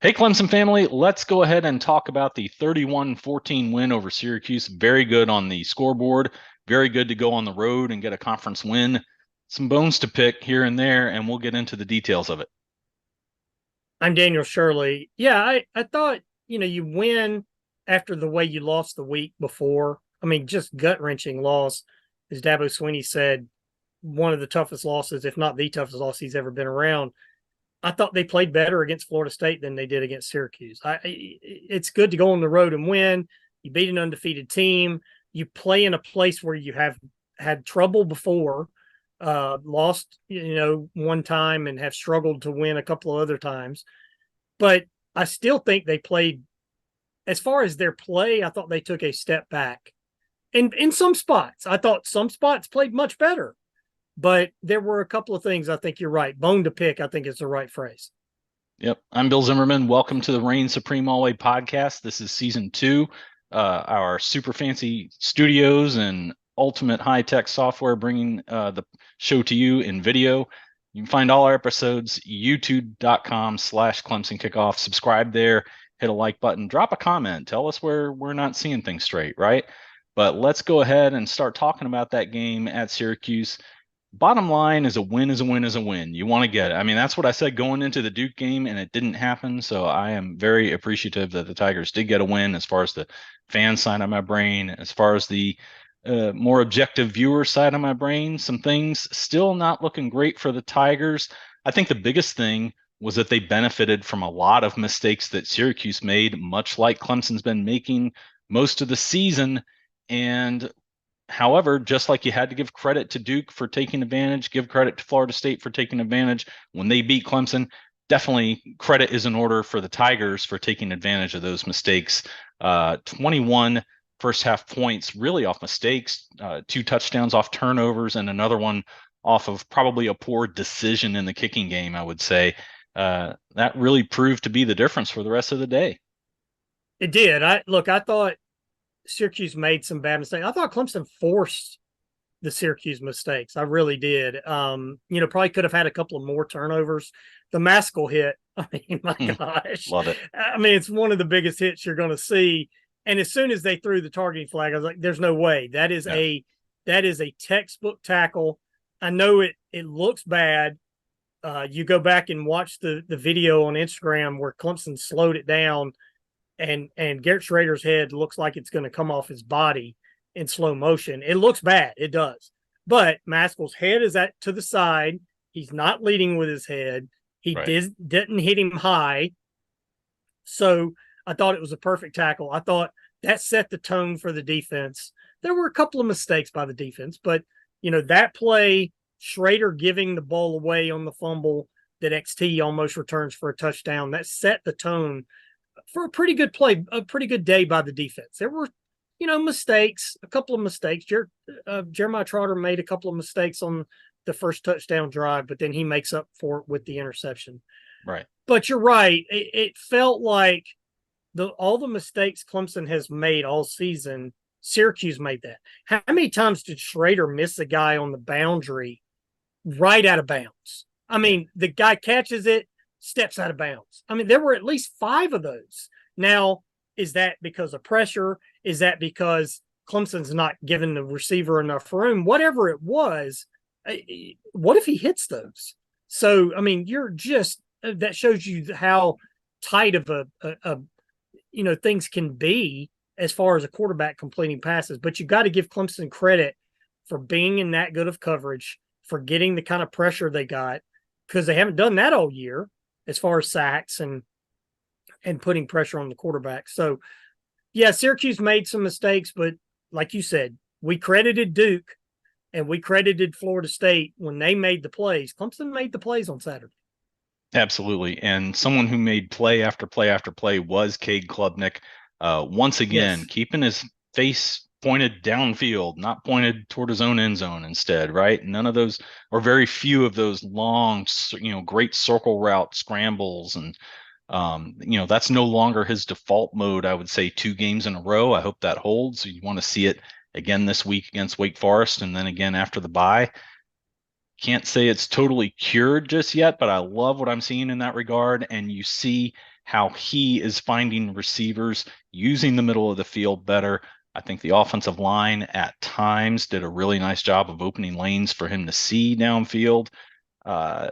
Hey, Clemson family, let's go ahead and talk about the 31-14 win over Syracuse. Very good on the scoreboard. Very good to go on the road and get a conference win. Some bones to pick here and there, and we'll get into the details of it. I'm Daniel Shirley. Yeah, I thought, you win after the way you lost the week before. I mean, just gut wrenching loss. As Dabo Swinney said, one of the toughest losses, if not the toughest loss he's ever been around. I thought they played better against Florida State than they did against Syracuse. It's good to go on the road and win. You beat an undefeated team. You play in a place where you have had trouble before, lost, one time and have struggled to win a couple of other times. But I still think they played, as far as their play, I thought they took a step back. And in some spots, I thought some spots played much better. But there were a couple of things I think you're right. Bone to pick, I think is the right phrase. Yep. I'm Bill Zimmerman. Welcome to the Reign Supreme Alway podcast. This is season 2. Our super fancy studios and ultimate high-tech software bringing the show to you in video. You can find all our episodes, youtube.com/Clemson Kickoff. Subscribe there, hit a like button, drop a comment. Tell us where we're not seeing things straight, right? But let's go ahead and start talking about that game at Syracuse. Bottom line is a win is a win is a win. You want to get it. I mean, that's what I said going into the Duke game, and it didn't happen. So I am very appreciative that the Tigers did get a win as far as the fan side of my brain, as far as the more objective viewer side of my brain. Some things still not looking great for the Tigers. I think the biggest thing was that they benefited from a lot of mistakes that Syracuse made, much like Clemson's been making most of the season. And however, just like you had to give credit to Duke for taking advantage, give credit to Florida State for taking advantage when they beat Clemson, definitely credit is in order for the Tigers for taking advantage of those mistakes. 21 first half points really off mistakes, 2 touchdowns off turnovers, and another one off of probably a poor decision in the kicking game, I would say. That really proved to be the difference for the rest of the day. It did. I thought Syracuse made some bad mistakes. I thought Clemson forced the Syracuse mistakes. I really did. Probably could have had a couple of more turnovers. The Mascoll hit, I mean, my gosh. Love it. I mean, it's one of the biggest hits you're going to see. And as soon as they threw the targeting flag, I was like, there's no way. That is a textbook tackle. I know it looks bad. You go back and watch the video on Instagram where Clemson slowed it down, and Garrett Schrader's head looks like it's going to come off his body in slow motion. It looks bad. It does. But Mascoll's head is to the side. He's not leading with his head. He didn't hit him high. So I thought it was a perfect tackle. I thought that set the tone for the defense. There were a couple of mistakes by the defense, but, that play, Schrader giving the ball away on the fumble that XT almost returns for a touchdown, that set the tone for a pretty good play, a pretty good day by the defense. There were, mistakes, a couple of mistakes. Jeremiah Trotter made a couple of mistakes on the first touchdown drive, but then he makes up for it with the interception. Right. But you're right. It felt like all the mistakes Clemson has made all season, Syracuse made that. How many times did Schrader miss a guy on the boundary right out of bounds? I mean, the guy catches it, steps out of bounds. I mean, there were at least 5 of those. Now, is that because of pressure? Is that because Clemson's not giving the receiver enough room? Whatever it was, what if he hits those? So, I mean, that shows you how tight of a things can be as far as a quarterback completing passes. But you got to give Clemson credit for being in that good of coverage, for getting the kind of pressure they got, because they haven't done that all year as far as sacks and putting pressure on the quarterback. So, yeah, Syracuse made some mistakes, but like you said, we credited Duke and we credited Florida State when they made the plays. Clemson made the plays on Saturday. Absolutely. And someone who made play after play after play was Cade Klubnik. Once again, keeping his face pointed downfield, not pointed toward his own end zone instead, right? None of those, or very few of those long, great circle route scrambles. And, that's no longer his default mode, I would say 2 games in a row. I hope that holds. You want to see it again this week against Wake Forest and then again after the bye. Can't say it's totally cured just yet, but I love what I'm seeing in that regard. And you see how he is finding receivers using the middle of the field better. I think the offensive line at times did a really nice job of opening lanes for him to see downfield. Uh,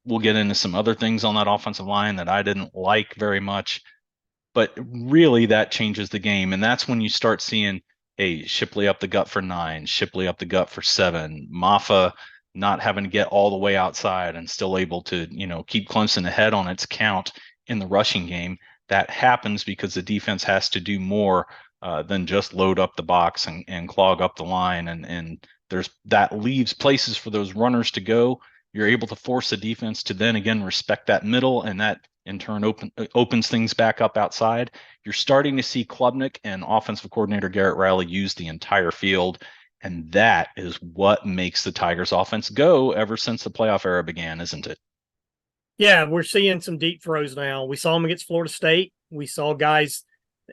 we'll get into some other things on that offensive line that I didn't like very much, but really that changes the game. And that's when you start seeing, hey, Shipley up the gut for 9, Shipley up the gut for 7, Maffa not having to get all the way outside and still able to, keep Clemson ahead on its count in the rushing game. That happens because the defense has to do more than just load up the box and clog up the line. And that leaves places for those runners to go. You're able to force the defense to then again respect that middle, and that in turn opens things back up outside. You're starting to see Klubnik and offensive coordinator Garrett Riley use the entire field, and that is what makes the Tigers offense go ever since the playoff era began, isn't it? Yeah, we're seeing some deep throws now. We saw them against Florida State. We saw guys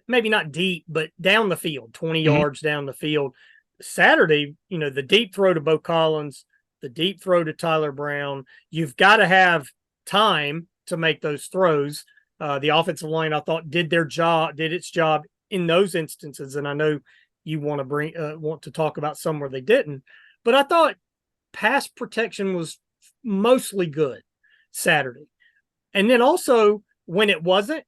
maybe not deep, but down the field, 20 yards down the field. Saturday, the deep throw to Bo Collins, the deep throw to Tyler Brown. You've got to have time to make those throws. The offensive line, I thought, did its job in those instances. And I know you want to talk about some where they didn't, but I thought pass protection was mostly good Saturday. And then also when it wasn't,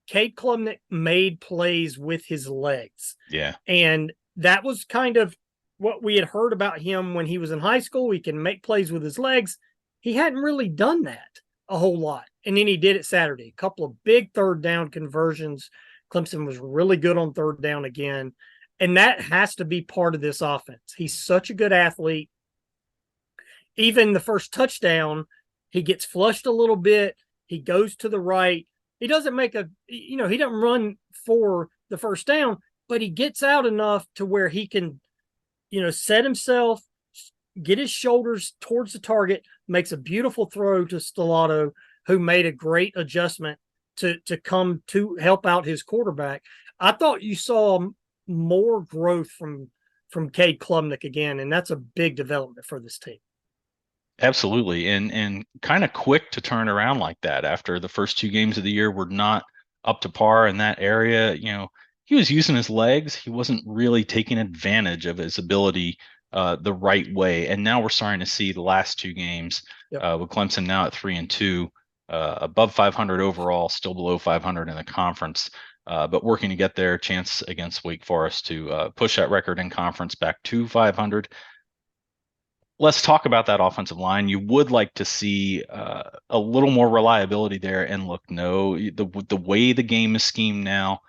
Cade Klubnik made plays with his legs. Yeah. And that was kind of what we had heard about him when he was in high school. He can make plays with his legs. He hadn't really done that a whole lot. And then he did it Saturday. A couple of big third down conversions. Clemson was really good on third down again. And that has to be part of this offense. He's such a good athlete. Even the first touchdown, he gets flushed a little bit. He goes to the right. He doesn't he doesn't run for the first down, but he gets out enough to where he can, set himself, get his shoulders towards the target, makes a beautiful throw to Stellato, who made a great adjustment to come to help out his quarterback. I thought you saw more growth from Cade Klubnik again, and that's a big development for this team. Absolutely. And kind of quick to turn around like that after the first 2 games of the year were not up to par in that area. He was using his legs. He wasn't really taking advantage of his ability the right way. And now we're starting to see the last 2 games with Clemson now at 3-2, above 500 overall, still below 500 in the conference, but working to get their chance against Wake Forest to push that record in conference back to 500. Let's talk about that offensive line. You would like to see a little more reliability there. And look, no, the way the game is schemed now,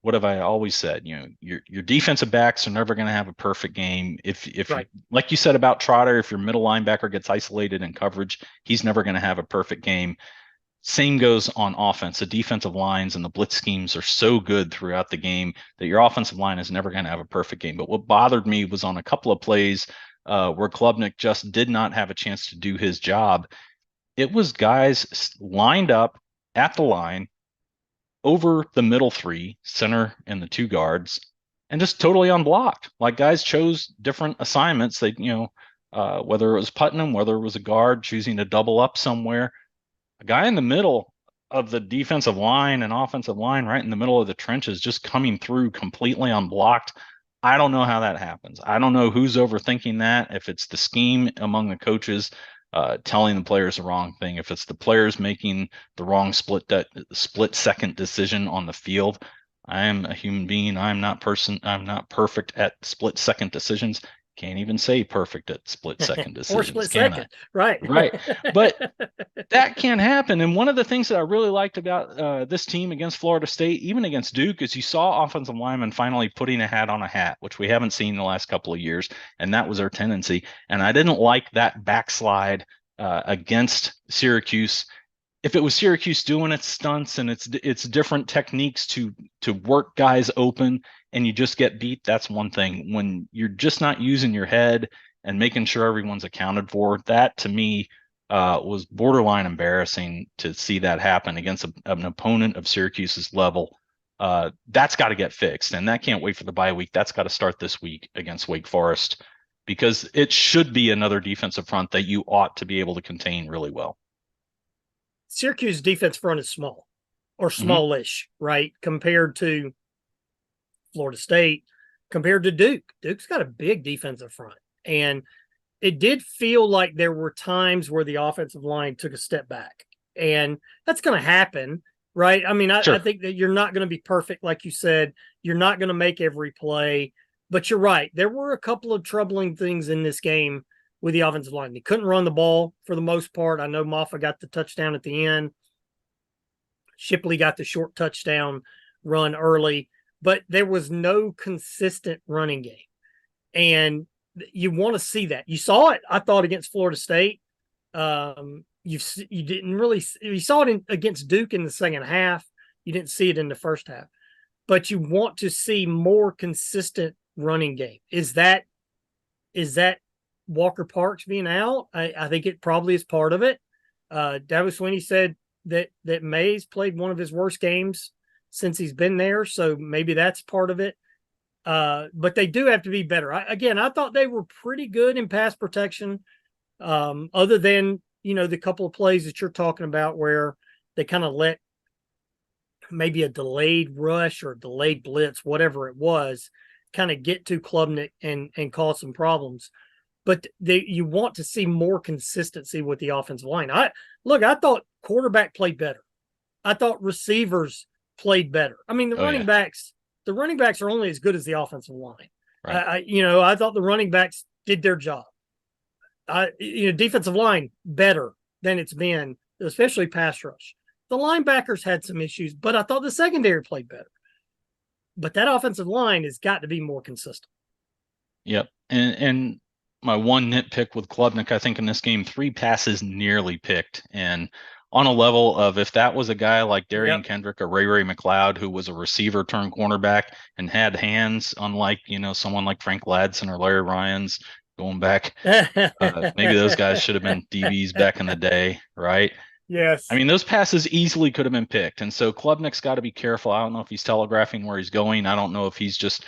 what have I always said? Your defensive backs are never going to have a perfect game. If right. Like you said about Trotter, if your middle linebacker gets isolated in coverage, he's never going to have a perfect game. Same goes on offense. The defensive lines and the blitz schemes are so good throughout the game that your offensive line is never going to have a perfect game. But what bothered me was on a couple of plays where Klubnik just did not have a chance to do his job. It was guys lined up at the line over the middle 3, center and the 2 guards, and just totally unblocked. Like guys chose different assignments. They, whether it was Putnam, whether it was a guard choosing to double up somewhere, a guy in the middle of the defensive line and offensive line, right in the middle of the trenches, just coming through completely unblocked. I don't know how that happens. I don't know who's overthinking that. If it's the scheme among the coaches telling the players the wrong thing, if it's the players making the wrong split second decision on the field. I am a human being. I'm not perfect at split second decisions. Can't even say perfect at split second decisions. Or split second. Right. Right. But that can't happen. And one of the things that I really liked about this team against Florida State, even against Duke, is you saw offensive linemen finally putting a hat on a hat, which we haven't seen the last couple of years. And that was their tendency. And I didn't like that backslide against Syracuse. If it was Syracuse doing its stunts and it's different techniques to work guys open and you just get beat, that's one thing. When you're just not using your head and making sure everyone's accounted for, that to me was borderline embarrassing to see that happen against an opponent of Syracuse's level. That's got to get fixed, and that can't wait for the bye week. That's got to start this week against Wake Forest, because it should be another defensive front that you ought to be able to contain really well. Syracuse defense front is small or smallish, right? Compared to Florida State, compared to Duke. Duke's got a big defensive front. And it did feel like there were times where the offensive line took a step back. And that's going to happen, right? I mean, Sure. I think that you're not going to be perfect, like you said. You're not going to make every play. But you're right. There were a couple of troubling things in this game with the offensive line. They couldn't run the ball for the most part. I know Maffa got the touchdown at the end. Shipley got the short touchdown run early, but there was no consistent running game. And you want to see that. You saw it, I thought, against Florida State. You didn't really – you saw it against Duke in the second half. You didn't see it in the first half. But you want to see more consistent running game. Is that Walker Parks being out? I think it probably is part of it. Dabo Swinney said that Mays played one of his worst games since he's been there, so maybe that's part of it. But they do have to be better. I thought they were pretty good in pass protection, other than, the couple of plays that you're talking about where they kind of let maybe a delayed rush or delayed blitz, whatever it was, kind of get to Klubnik and cause some problems. But you want to see more consistency with the offensive line. I thought quarterback played better. I thought receivers played better. I mean, the running backs are only as good as the offensive line. Right. I thought the running backs did their job. Defensive line better than it's been, especially pass rush. The linebackers had some issues, but I thought the secondary played better. But that offensive line has got to be more consistent. Yep. And my one nitpick with Klubnik, I think in this game, 3 passes nearly picked. And on a level of, if that was a guy like Darian Kendrick or Ray McLeod, who was a receiver turned cornerback and had hands, unlike, someone like Frank Ladson or Larry Ryans going back, maybe those guys should have been DBs back in the day, right? Yes. I mean, those passes easily could have been picked. And so Klubnik's got to be careful. I don't know if he's telegraphing where he's going. I don't know if he's just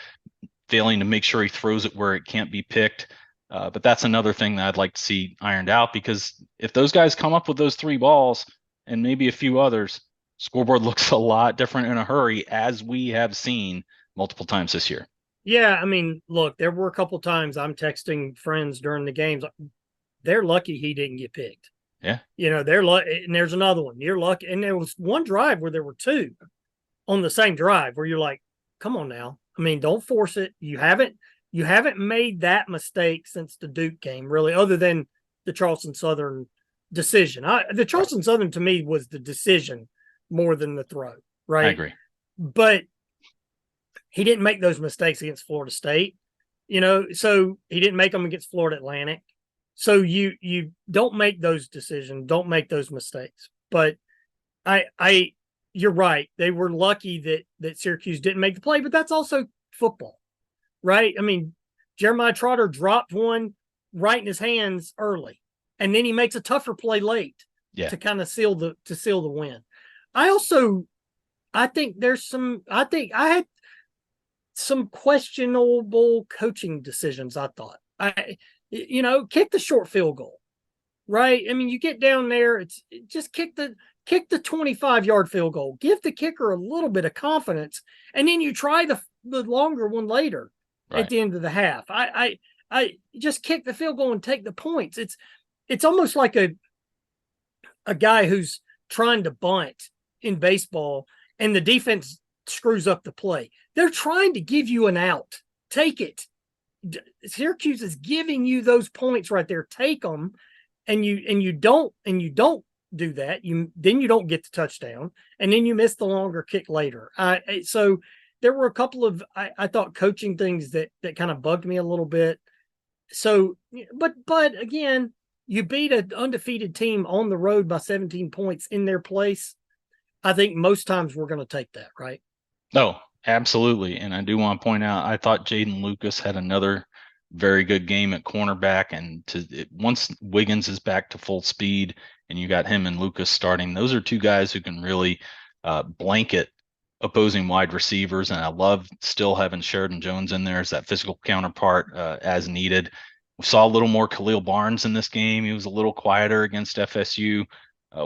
failing to make sure he throws it where it can't be picked. But that's another thing that I'd like to see ironed out, because if those guys come up with those 3 balls and maybe a few others, scoreboard looks a lot different in a hurry, as we have seen multiple times this year. Yeah, I mean, look, there were a couple times I'm texting friends during the games. They're lucky he didn't get picked. Yeah. They're lucky. And there's another one. You're lucky. And there was one drive where there were 2 on the same drive where you're like, come on now. I mean, don't force it. You haven't made that mistake since the Duke game, really, other than the Charleston Southern decision. The Charleston Southern, to me, was the decision more than the throw, right? I agree. But he didn't make those mistakes against Florida State, so he didn't make them against Florida Atlantic. So you don't make those decisions, don't make those mistakes. But you're right. They were lucky that Syracuse didn't make the play, but that's also football, right? I mean, Jeremiah Trotter dropped one right in his hands early, and then he makes a tougher play late to kind of seal the win. I think I had some questionable coaching decisions. I thought, kick the short field goal, right? I mean, you get down there, just kick the 25-yard field goal. Give the kicker a little bit of confidence, and then you try the longer one later at the end of the half. I just kick the field goal and take the points. It's almost like a guy who's trying to bunt in baseball and the defense screws up the play. They're trying to give you an out. Take it. Syracuse is giving you those points right there. Take them, and you don't do that. Then you don't get the touchdown, and then you miss the longer kick later. So there were a couple of I thought coaching things that kind of bugged me a little bit. So, but again, you beat an undefeated team on the road by 17 points in their place. I think most times we're going to take that, right? No, absolutely. And I do want to point out, I thought Jaden Lucas had another very good game at cornerback. And once Wiggins is back to full speed and you got him and Lucas starting, those are 2 guys who can really blanket opposing wide receivers. And I love still having Sheridan Jones in there as that physical counterpart as needed. saw a little more Khalil Barnes in this game. He was a little quieter against FSU.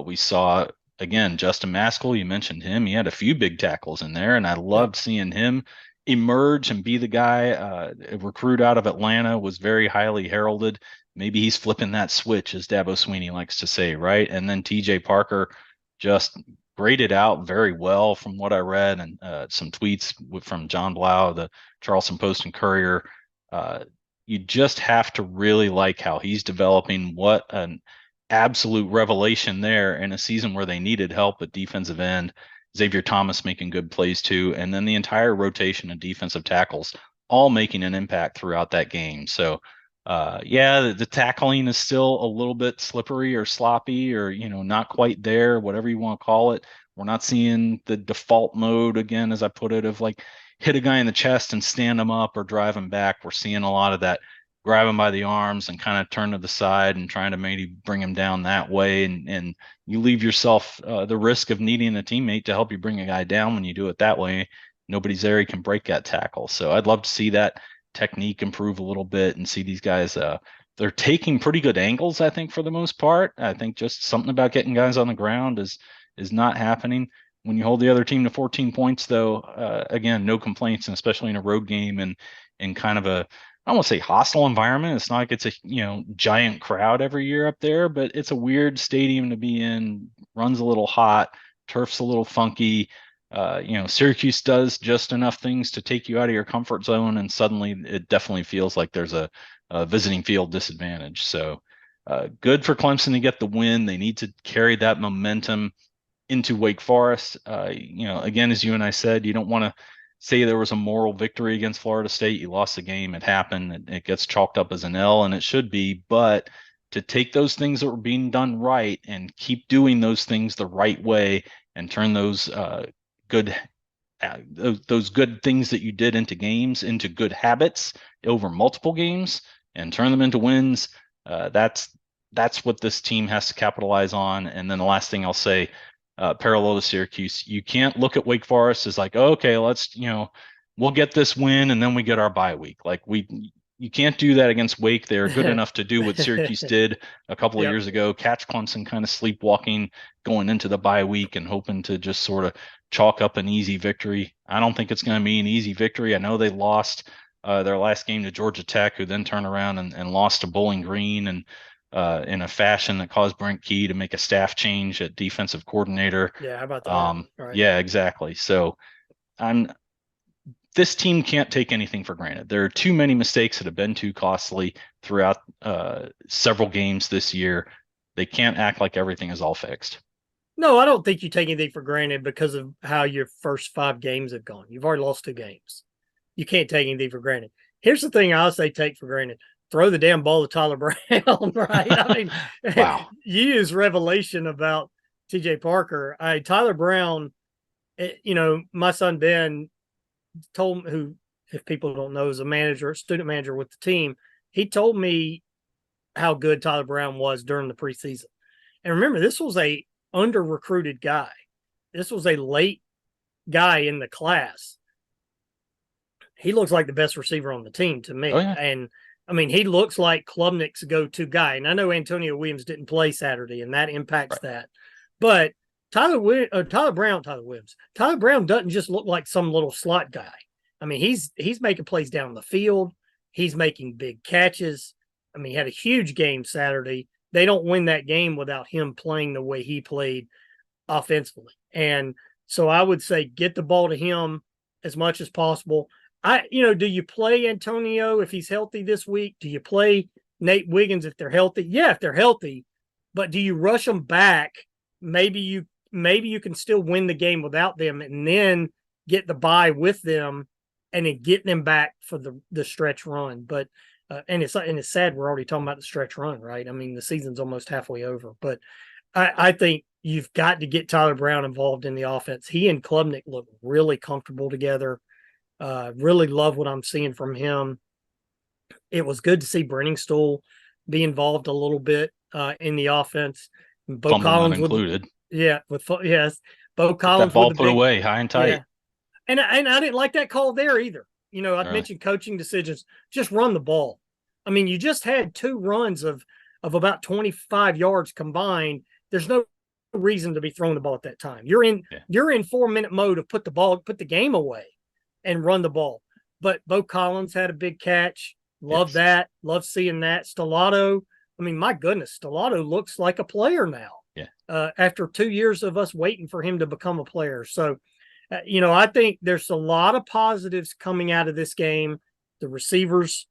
We saw, again, Justin Mascoll. You mentioned him. He had a few big tackles in there, and I Yep. loved seeing him emerge and be the guy. A recruit out of Atlanta, was very highly heralded. Maybe he's flipping that switch, as Dabo Swinney likes to say, right? And then TJ Parker just graded out very well from what I read, and some tweets from John Blau, the Charleston Post and Courier. Uh, you just have to really like how he's developing. What an absolute revelation there in a season where they needed help at defensive end. Xavier Thomas making good plays too, and then the entire rotation of defensive tackles all making an impact throughout that game. So, yeah, the tackling is still a little bit slippery or sloppy, or not quite there, whatever you want to call it. We're not seeing the default mode again, as I put it, of like hit a guy in the chest and stand him up or drive him back. We're seeing a lot of that, grab him by the arms and kind of turn to the side and trying to maybe bring him down that way. And you leave yourself the risk of needing a teammate to help you bring a guy down when you do it that way. Nobody's there, he can break that tackle. So I'd love to see that technique improve a little bit and see these guys. They're taking pretty good angles, I think, for the most part. I think just something about getting guys on the ground is not happening. When you hold the other team to 14 points, though, again, no complaints, and especially in a road game and kind of a, I don't want to say hostile environment. It's not like it's a giant crowd every year up there, but it's a weird stadium to be in. Runs a little hot, turf's a little funky. Syracuse does just enough things to take you out of your comfort zone, and suddenly it definitely feels like there's a visiting field disadvantage. So good for Clemson to get the win. They need to carry that momentum into Wake Forest. Again, as you and I said, you don't want to say there was a moral victory against Florida State. You lost the game. It happened. It gets chalked up as an L, and it should be. But to take those things that were being done right and keep doing those things the right way and turn those good those good things that you did into games into good habits over multiple games and turn them into wins. That's what this team has to capitalize on. And then the last thing I'll say, parallel to Syracuse, you can't look at Wake Forest as like, oh, okay, we'll get this win and then we get our bye week. You can't do that against Wake. They're good enough to do what Syracuse did a couple of years ago, catch Clemson kind of sleepwalking going into the bye week and hoping to just sort of chalk up an easy victory. I don't think it's going to be an easy victory. I know they lost their last game to Georgia Tech, who then turned around and lost to Bowling Green, and in a fashion that caused Brent Key to make a staff change at defensive coordinator. Yeah, how about that? Right. Yeah, exactly. So this team can't take anything for granted. There are too many mistakes that have been too costly throughout several games this year. They can't act like everything is all fixed. No, I don't think you take anything for granted because of how your first 5 games have gone. You've already lost 2 games. You can't take anything for granted. Here's the thing I'll say take for granted. Throw the damn ball to Tyler Brown, right? I mean, wow. You use revelation about TJ Parker. Tyler Brown, my son Ben told me, who, if people don't know, is a student manager with the team. He told me how good Tyler Brown was during the preseason. And remember, this was a under-recruited guy. This was a late guy in the class. He looks like the best receiver on the team to me. Oh, yeah. And I mean, he looks like Klubnik's go-to guy. And I know Antonio Williams didn't play Saturday, and that impacts that. But Tyler Brown doesn't just look like some little slot guy. I mean, he's making plays down the field. He's making big catches. I mean, he had a huge game Saturday. They don't win that game without him playing the way he played offensively. And so I would say get the ball to him as much as possible. Do you play Antonio if he's healthy this week? Do you play Nate Wiggins if they're healthy? Yeah, if they're healthy. But do you rush them back? Maybe you can still win the game without them and then get the bye with them and then get them back for the stretch run. But and it's sad we're already talking about the stretch run, right? I mean, the season's almost halfway over. But I think you've got to get Tyler Brown involved in the offense. He and Klubnik look really comfortable together. Really love what I'm seeing from him. It was good to see Brenningstool be involved a little bit in the offense. Bo Collins included. Bo Collins that ball put away high and tight. Yeah. And I didn't like that call there either. I'd mentioned coaching decisions. Just run the ball. I mean, you just had 2 runs of about 25 yards combined. There's no reason to be throwing the ball at that time. You're in 4-minute mode of put the game away and run the ball. But Bo Collins had a big catch. Love that. Love seeing that. Stellato. I mean, my goodness, Stellato looks like a player now. Yeah. After 2 years of us waiting for him to become a player. So, I think there's a lot of positives coming out of this game. The receivers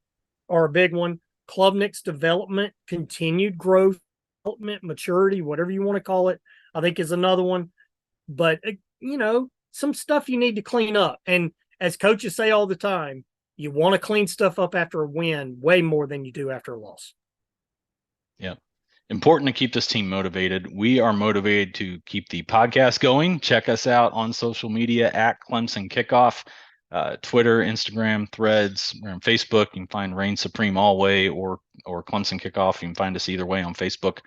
are a big one. Klubnik's development, continued growth, development, maturity, whatever you want to call it, I think is another one. But, some stuff you need to clean up. And as coaches say all the time, you want to clean stuff up after a win way more than you do after a loss. Yeah. Important to keep this team motivated. We are motivated to keep the podcast going. Check us out on social media at Clemson Kickoff, Twitter, Instagram, Threads. We're on Facebook. You can find Reign Supreme Alway or Clemson Kickoff. You can find us either way on Facebook.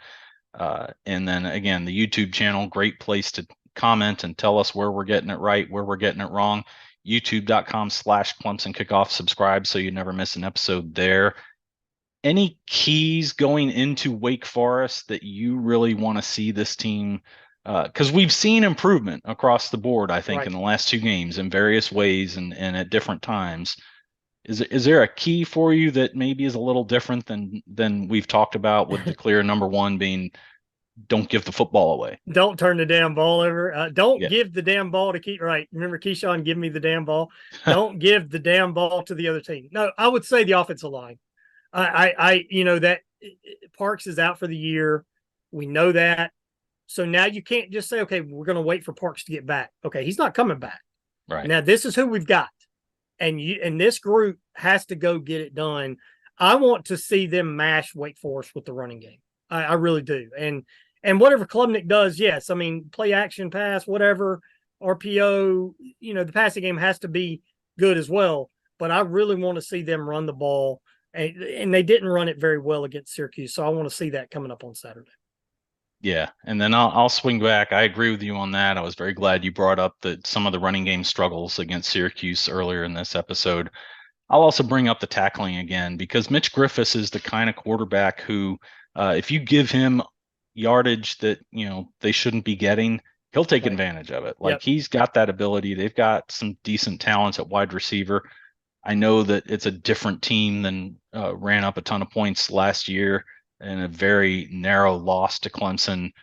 And then again, the YouTube channel, great place to comment and tell us where we're getting it right, where we're getting it wrong. YouTube.com/Clemson Kickoff. Subscribe so you never miss an episode there. Any keys going into Wake Forest that you really want to see this team? Because we've seen improvement across the board, I think, in the last 2 games in various ways and at different times. Is there a key for you that maybe is a little different than we've talked about, with the clear number one being don't give the football away? Don't turn the damn ball over. Don't give the damn ball to keep right. Remember Keyshawn, give me the damn ball. Don't give the damn ball to the other team. No, I would say the offensive line. That Parks is out for the year. We know that. So now you can't just say, okay, we're going to wait for Parks to get back. Okay, he's not coming back. Right. Now this is who we've got. And this group has to go get it done. I want to see them mash Wake Forest with the running game. I really do. And whatever Klubnik does, yes. I mean, play action, pass, whatever, RPO, the passing game has to be good as well. But I really want to see them run the ball. And they didn't run it very well against Syracuse. So I want to see that coming up on Saturday. Yeah. And then I'll swing back. I agree with you on that. I was very glad you brought up some of the running game struggles against Syracuse earlier in this episode. I'll also bring up the tackling again, because Mitch Griffiths is the kind of quarterback who, if you give him yardage that, they shouldn't be getting, he'll take advantage of it. Like he's got that ability. They've got some decent talents at wide receiver. I know that it's a different team than ran up a ton of points last year in a very narrow loss to Clemson.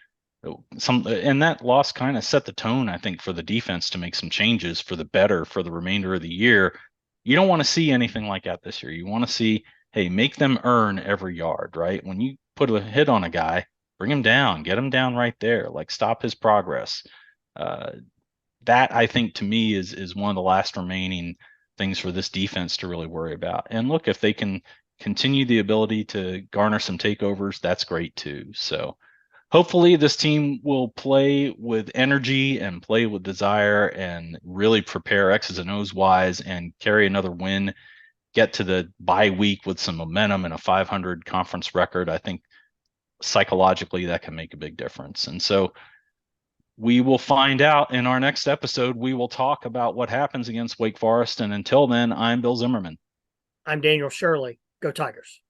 And that loss kind of set the tone, I think, for the defense to make some changes for the better for the remainder of the year. You don't want to see anything like that this year. You want to see, hey, make them earn every yard, right? When you put a hit on a guy, bring him down, get him down right there, like stop his progress. That, I think, to me is one of the last remaining things for this defense to really worry about. And look, if they can continue the ability to garner some takeovers, that's great too. So hopefully this team will play with energy and play with desire and really prepare X's and O's wise and carry another win, get to the bye week with some momentum and a 500 conference record. I think psychologically that can make a big difference. And so we will find out in our next episode. We will talk about what happens against Wake Forest. And until then, I'm Bill Zimmerman. I'm Daniel Shirley. Go Tigers.